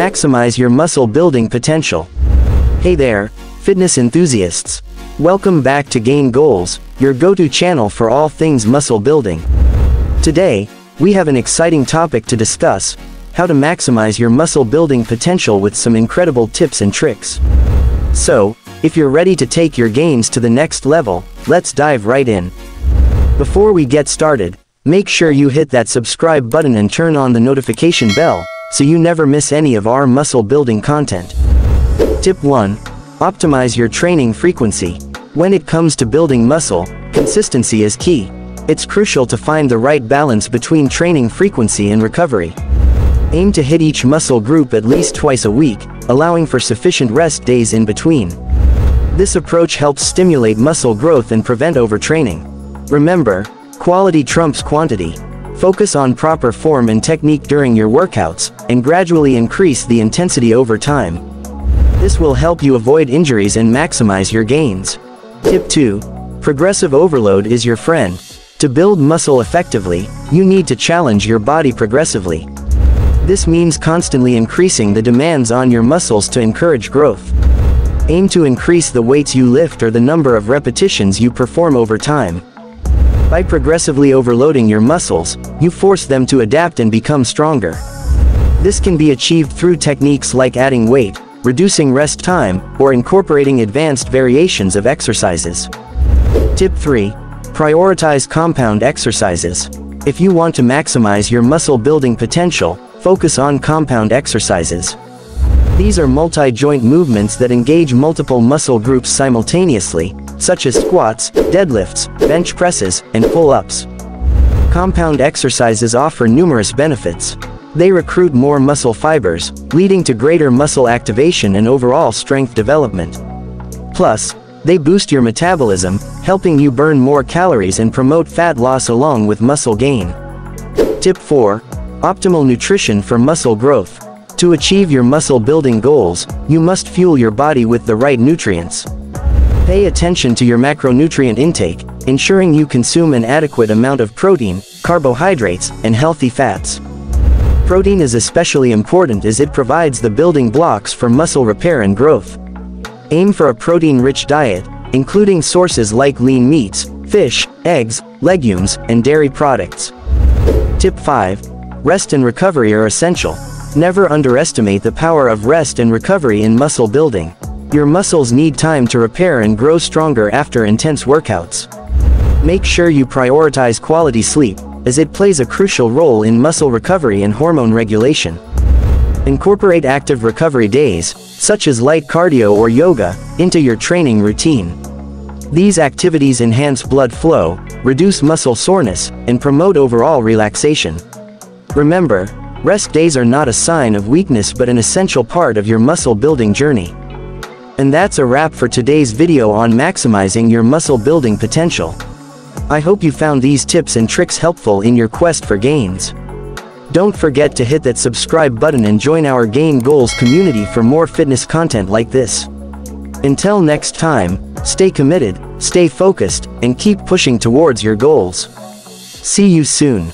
Maximize your muscle building potential. Hey there, fitness enthusiasts. Welcome back to Gain Goals, your go-to channel for all things muscle building. Today, we have an exciting topic to discuss: how to maximize your muscle building potential with some incredible tips and tricks. So, if you're ready to take your gains to the next level, let's dive right in. Before we get started, make sure you hit that subscribe button and turn on the notification bell, so you never miss any of our muscle building content. Tip 1. Optimize your training frequency. When it comes to building muscle, consistency is key. It's crucial to find the right balance between training frequency and recovery. Aim to hit each muscle group at least twice a week, allowing for sufficient rest days in between. This approach helps stimulate muscle growth and prevent overtraining. Remember, quality trumps quantity. Focus on proper form and technique during your workouts, and gradually increase the intensity over time. This will help you avoid injuries and maximize your gains. Tip 2. Progressive overload is your friend. To build muscle effectively, you need to challenge your body progressively. This means constantly increasing the demands on your muscles to encourage growth. Aim to increase the weights you lift or the number of repetitions you perform over time. By progressively overloading your muscles, you force them to adapt and become stronger. This can be achieved through techniques like adding weight, reducing rest time, or incorporating advanced variations of exercises. Tip 3. Prioritize compound exercises. If you want to maximize your muscle building potential, focus on compound exercises. These are multi-joint movements that engage multiple muscle groups simultaneously, such as squats, deadlifts, bench presses, and pull-ups. Compound exercises offer numerous benefits. They recruit more muscle fibers, leading to greater muscle activation and overall strength development. Plus, they boost your metabolism, helping you burn more calories and promote fat loss along with muscle gain. Tip 4. Optimal nutrition for muscle growth. To achieve your muscle building goals, you must fuel your body with the right nutrients. Pay attention to your macronutrient intake, ensuring you consume an adequate amount of protein, carbohydrates, and healthy fats. Protein is especially important as it provides the building blocks for muscle repair and growth. Aim for a protein-rich diet, including sources like lean meats, fish, eggs, legumes, and dairy products. Tip 5. Rest and recovery are essential. Never underestimate the power of rest and recovery in muscle building. Your muscles need time to repair and grow stronger after intense workouts. Make sure you prioritize quality sleep, as it plays a crucial role in muscle recovery and hormone regulation. Incorporate active recovery days, such as light cardio or yoga, into your training routine. These activities enhance blood flow, reduce muscle soreness, and promote overall relaxation. Remember, rest days are not a sign of weakness but an essential part of your muscle building journey. And that's a wrap for today's video on maximizing your muscle building potential. I hope you found these tips and tricks helpful in your quest for gains. Don't forget to hit that subscribe button and join our Gain Goals community for more fitness content like this. Until next time, stay committed, stay focused, and keep pushing towards your goals. See you soon.